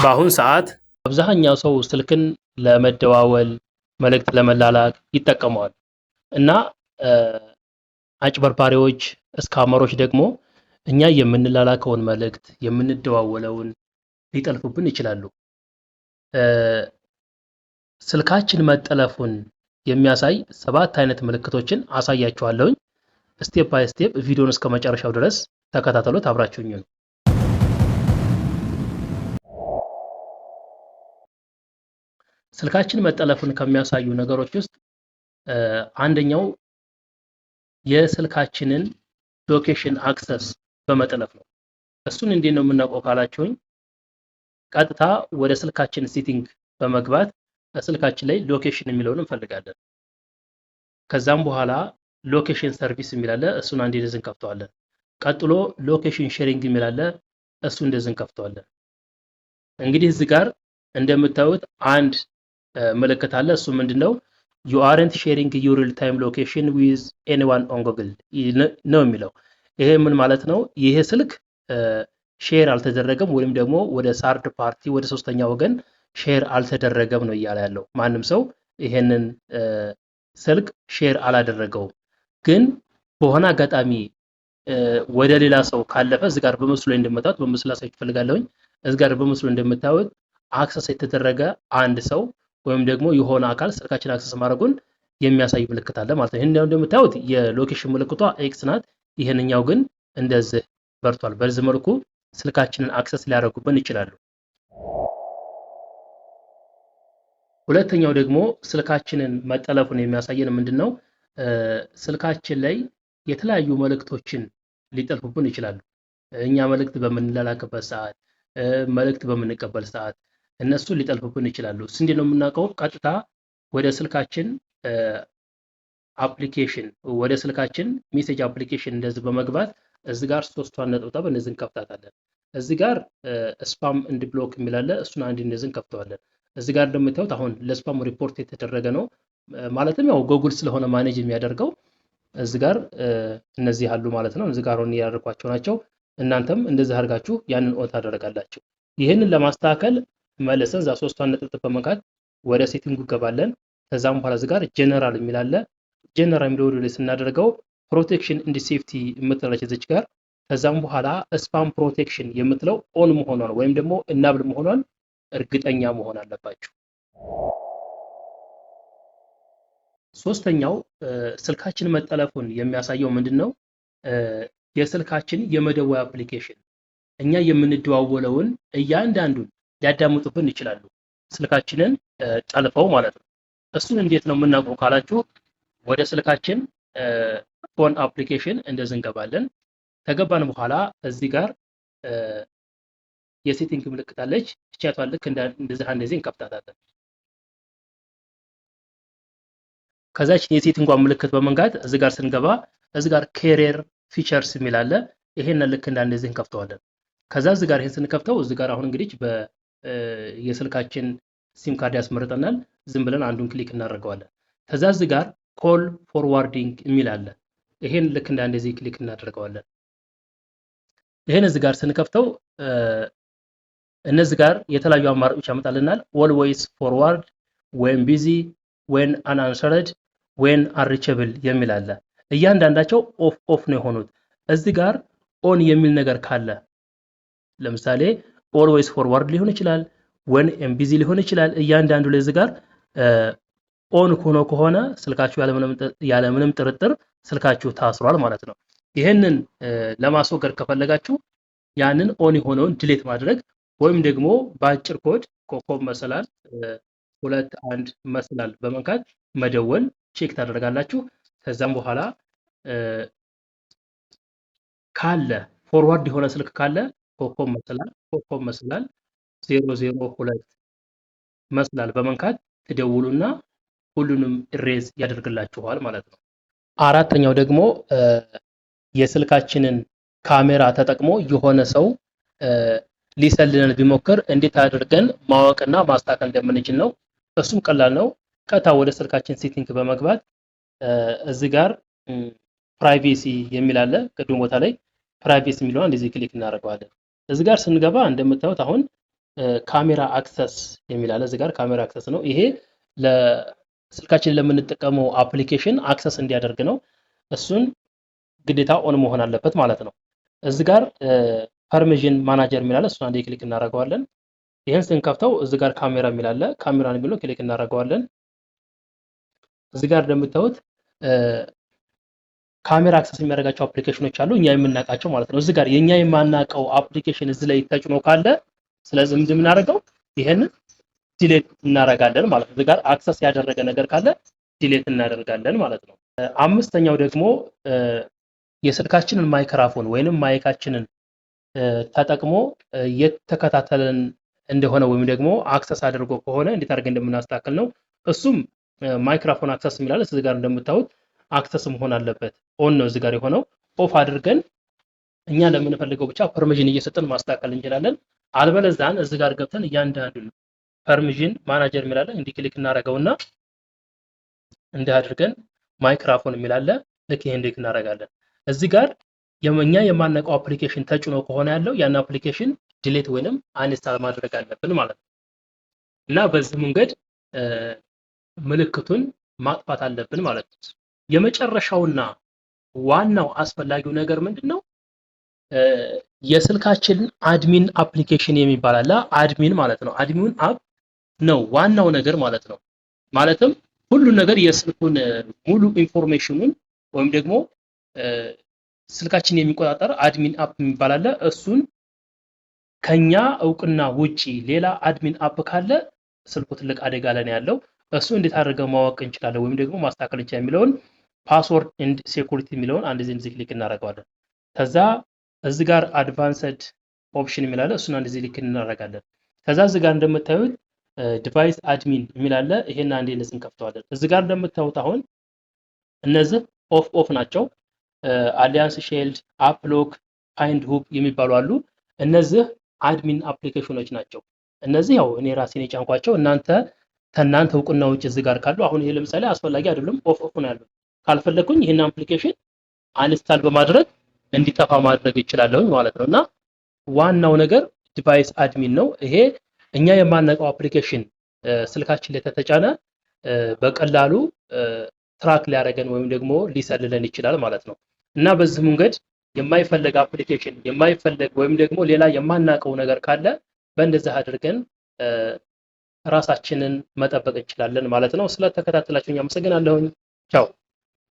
በአሁን ሰዓት አብዛኛው ሰው ስልክን ለመደዋወል መልእክት ለመላላክ ይጠቀመዋል እና አጭበርባሪዎች እስካመሮች ደግሞ እኛ የምንላላከውን መልእክት የምንደዋወለውን ሊጠልፉብን ይችላሉ። ስልካችን መጠለፉን የሚያሳይ 7 አይነት ምልክቶችን አሳያችኋለሁኝ። ስቴፕ ባይ ስቴፕ ቪዲዮውን እስከ መጨረሻው ድረስ ተከታተሉት፣ አብራችሁኝ ነው። ስልካችን መጠለፉን ከሚያሳዩ ነገሮች ውስጥ አንደኛው የስልካችንን ሎኬሽን አክሰስ በመጠለፍ ነው። እሱን እንዴት ነው የምናውቀው ካላችሁኝ፣ ቀጥታ ወደ ስልካችን ሴቲንግ በመግባት ስልካችን ላይ ሎኬሽን የሚለውን እንፈልጋለን። ከዛም በኋላ ሎኬሽን ሰርቪስ የሚላለ እሱን አንዴ እንደዚህ እንከፍተዋለን። ቀጥሎ ሎኬሽን ሼሪንግ የሚላለ እሱ እንደዚህ እንከፍተዋለን። እንግዲህ እዚህ ጋር እንደምታዩት አንድ ምልክት አለ። እሱ ምንድነው? you aren't sharing your real time location with anyone on Google ነው የሚለው። ይሄ ምን ማለት ነው? ይሄ ስልክ ሼር አልተደረገም ወይም ደግሞ ወደ ሳርድ ፓርቲ ወደ ሶስተኛ ወገን ሼር አልተደረገም ነው እያለ ያለው። ማንም ሰው ይሄንን ስልክ ሼር አላደረገውም። ግን በሆነ አጋጣሚ ወደ ሌላ ሰው ካለፈ እዚህ ጋር በምስሉ ላይ እንደምታዩት በምስሉ ላይ ፈልጋለሁኝ። እዚህ ጋር በምስሉ እንደምታዩት አክሰስ የተደረገ አንድ ሰው ወይም ደግሞ የሆነ አካል ስልካችን አክሰስ ማድረጉን የሚያሳይ ምልክት አለ ማለት ነው። ይሄን እንደምታዩት የሎኬሽን ምልክቷ ኤክስ ናት። ይሄንኛው ግን እንደዚህ በርቷል። በዚህ መልኩ ስልካችንን አክሰስ ሊያደርጉብን ይችላሉ። ሁለተኛው ደግሞ ስልካችንን መጠለፉን የሚያሳየን ምንድነው? ስልካችን ላይ የተለያዩ መልእክቶችን ሊጠልፉብን ይችላሉ። እኛ መልእክት በምንላላክበት ሰዓት፣ መልእክት በምንቀበል ሰዓት እነሱ ሊጠልፉብን ይችላሉ። እሱ እንዴት ነው የምናውቀው? ቀጥታ ወደ ስልካችን አፕሊኬሽን ወደ ስልካችን ሜሴጅ አፕሊኬሽን እንደዚህ በመግባት እዚህ ጋር ሶስቷን ነጥብ እንደዚህ እንከፍታታለን። እዚህ ጋር ስፓም እንድ ብሎክ የሚላለ እሱን አንድ እንደዚህ እንከፍተዋለን። እዚህ ጋር እንደምታዩት አሁን ለስፓም ሪፖርት የተደረገ ነው። ማለትም ያው ጉግል ስለሆነ ማኔጅ የሚያደርገው እዚህ ጋር እነዚህ አሉ ማለት ነው። እዚህ ጋር ሆነ ያደርኳቸው ናቸው። እናንተም እንደዚህ አድርጋችሁ ያንን ኦን ታደርጋላችሁ። ይህንን ለማስተካከል መልሰን እዛ ሶስቷን ነጥብ በመንካት ወደ ሴቲንጉ ገባለን። ከዛም በኋላ እዚህ ጋር ጀነራል የሚላለ ጀነራል የሚለው ላይ ስናደርገው ፕሮቴክሽን እንድ ሴፍቲ የምትላለች እዚች ጋር። ከዛም በኋላ ስፓም ፕሮቴክሽን የምትለው ኦን መሆኗን ወይም ደግሞ እናብል መሆኗን እርግጠኛ መሆን አለባችሁ። ሶስተኛው ስልካችን መጠለፉን የሚያሳየው ምንድነው? የስልካችን የመደወያ አፕሊኬሽን እኛ የምንደዋወለውን እያንዳንዱን ሊያዳምጡብን ይችላሉ፣ ስልካችንን ጠልፈው ማለት ነው። እሱን እንዴት ነው የምናውቀው ካላችሁ፣ ወደ ስልካችን ፎን አፕሊኬሽን እንደዚህ እንገባለን። ከገባን በኋላ እዚህ ጋር የሴቲንግ ምልክት አለች። እቻቷን ልክ እንደዚህ እንከፍታታለን። ከዛች የሴቲንጓን ምልክት በመንካት እዚህ ጋር ስንገባ እዚህ ጋር ካሪየር ፊቸርስ የሚል አለ። ይሄን ልክ እንደዚህ እንከፍተዋለን። ከዛ እዚህ ጋር ይሄን ስንከፍተው እዚህ ጋር አሁን እንግዲህ የስልካችን ሲም ካርድ ያስመርጠናል። ዝም ብለን አንዱን ክሊክ እናደርገዋለን። ከዛ እዚህ ጋር ኮል ፎርዋርዲንግ የሚል አለ። ይሄን ልክ እንደዚህ ክሊክ እናደርገዋለን። ይሄን እዚህ ጋር ስንከፍተው እነዚህ ጋር የተለያዩ አማራጮች ያመጣልናል። ኦልዌይስ ፎርዋርድ፣ ዌን ቢዚ፣ ዌን አንአንሰርድ፣ ዌን አንሪቸብል የሚል አለ። እያንዳንዳቸው ኦፍ ነው የሆኑት። እዚህ ጋር ኦን የሚል ነገር ካለ ለምሳሌ ኦልዌይስ ፎርዋርድ ሊሆን ይችላል፣ ዌን ቢዚ ሊሆን ይችላል። እያንዳንዱ ላይ እዚህ ጋር ኦን ሆኖ ከሆነ ስልካችሁ ያለምንም ጥርጥር ስልካችሁ ታስሯል ማለት ነው። ይሄንን ለማስወገድ ከፈለጋችሁ ያንን ኦን የሆነውን ዲሌት ማድረግ ወይም ደግሞ በአጭር ኮድ ኮከብ መሰላል 21 መሰላል በመንካት መደወል ቼክ ታደርጋላችሁ። ከዛም በኋላ ካለ ፎርዋርድ የሆነ ስልክ ካለ ኮከብ መሰላል 002 መሰላል በመንካት ትደውሉና ሁሉንም ኢሬዝ ያደርግላችኋል ማለት ነው። አራተኛው ደግሞ የስልካችንን ካሜራ ተጠቅሞ የሆነ ሰው ሊሰልለን ቢሞክር እንዴት አድርገን ማወቅና ማስተካከል እንደምንችል ነው። እሱም ቀላል ነው። ቀጥታ ወደ ስልካችን ሴቲንግ በመግባት እዚህ ጋር ፕራይቬሲ የሚል አለ። ቅድም ቦታ ላይ ፕራይቬሲ የሚለውን እንደዚህ ክሊክ እናደርገዋለን። እዚህ ጋር ስንገባ እንደምታዩት አሁን ካሜራ አክሰስ የሚል አለ። እዚህ ጋር ካሜራ አክሰስ ነው። ይሄ ለስልካችን ለምንጠቀመው አፕሊኬሽን አክሰስ እንዲያደርግ ነው። እሱን ግዴታ ኦን መሆን አለበት ማለት ነው። እዚህ ጋር ፐርሚሽን ማናጀር የሚል አለ። እሱን አንዴ ክሊክ እናደርገዋለን። ይሄን ስንከፍተው እዚህ ጋር ካሜራ የሚል አለ። ካሜራን የሚለው ክሊክ እናደርገዋለን። እዚህ ጋር እንደምታዩት ካሜራ አክሰስ የሚያደርጋቸው አፕሊኬሽኖች አሉ፣ እኛ የምናውቃቸው ማለት ነው። እዚህ ጋር የኛ የማናውቀው አፕሊኬሽን እዚህ ላይ ተጭኖ ካለ ስለዚህ ምንድን የምናደርገው ይሄን ዲሌት እናደርጋለን ማለት ነው። እዚህ ጋር አክሰስ ያደረገ ነገር ካለ ዲሌት እናደርጋለን ማለት ነው። አምስተኛው ደግሞ የስልካችንን ማይክሮፎን ወይንም ማይካችንን ተጠቅሞ የተከታተለን እንደሆነ ወይም ደግሞ አክሰስ አድርጎ ከሆነ እንዴት አድርገን እንደምናስተካክል ነው። እሱም ማይክሮፎን አክሰስ የሚላል እዚህ ጋር እንደምታዩት አክሰስ መሆን አለበት። ኦን ነው እዚህ ጋር የሆነው። ኦፍ አድርገን እኛ ለምንፈልገው ብቻ ፐርሚሽን እየሰጠን ማስተካከል እንችላለን። አልበለዛን እዚህ ጋር ገብተን እያንዳንዱን ፐርሚሽን ማናጀር የሚላለ እንዲህ ክሊክ እናደርገውና እንዲህ አድርገን ማይክሮፎን የሚላለ ልክ ይሄን ክሊክ እናደርጋለን። እዚህ ጋር እኛ የማናውቀው አፕሊኬሽን ተጭኖ ከሆነ ያለው ያን አፕሊኬሽን ዲሌት ወይንም አንስታል ማድረግ አለብን ማለት ነው። እና በዚህ መንገድ ምልክቱን ማጥፋት አለብን ማለት ነው። የመጨረሻውና ዋናው አስፈላጊው ነገር ምንድነው? የስልካችን አድሚን አፕሊኬሽን የሚባል አለ። አድሚን ማለት ነው። አድሚን አፕ ነው ዋናው ነገር ማለት ነው። ማለትም ሁሉን ነገር የስልኩን ሙሉ ኢንፎርሜሽኑን ወይም ደግሞ ስልካችን የሚቆጣጠር አድሚን አፕ የሚባል አለ። እሱን ከኛ እውቅና ውጪ ሌላ አድሚን አፕ ካለ ስልኩ ትልቅ አደጋ ላይ ነው ያለው። እሱ እንዴት አድርገው ማወቅ እንችላለን ወይም ደግሞ ማስተካከል እንችላለን የሚለውን ፓስወርድ ኤንድ ሴኩሪቲ የሚለውን አንድ ጊዜ ክሊክ እናደርገዋለን። ከዛ እዚህ ጋር አድቫንስድ ኦፕሽን የሚላለ እሱን አንድ ጊዜ ክሊክ እናደርጋለን። ከዛ እዚህ ጋር እንደምታዩት ዲቫይስ አድሚን የሚላለ ይሄን አንዴ እንደዚህ እንከፍተዋለን። እዚህ ጋር እንደምታዩት አሁን እነዚህ ኦፍ ናቸው። አሊያንስ ሼልድ፣ አፕሎክ፣ ፋይንድ ሁክ የሚባሉ አሉ። እነዚህ አድሚን አፕሊኬሽኖች ናቸው። እነዚህ ያው እኔ ራሴን የጫንኳቸው ከእናንተ እውቅና ውጭ እዚህ ጋር ካሉ አሁን ይሄ ለምሳሌ አስፈላጊ አይደለም ኦፍ ነው ያለው። ካልፈለኩኝ ይሄን አፕሊኬሽን አንስታል በማድረግ እንዲጠፋ ማድረግ ይችላለሁ ማለት ነው። እና ዋናው ነገር ዲቫይስ አድሚን ነው። ይሄ እኛ የማናውቀው አፕሊኬሽን ስልካችን ላይ ተተጫነ በቀላሉ ትራክ ሊያደርገን ወይም ደግሞ ሊሰልለን ይችላል ማለት ነው። እና በዚህ መንገድ የማይፈለግ አፕሊኬሽን የማይፈለግ ወይም ደግሞ ሌላ የማናውቀው ነገር ካለ በእንደዚህ አድርገን ራሳችንን መጠበቅ እንችላለን ማለት ነው። ስለተከታተላችሁኝ አመሰግናለሁ። ቻው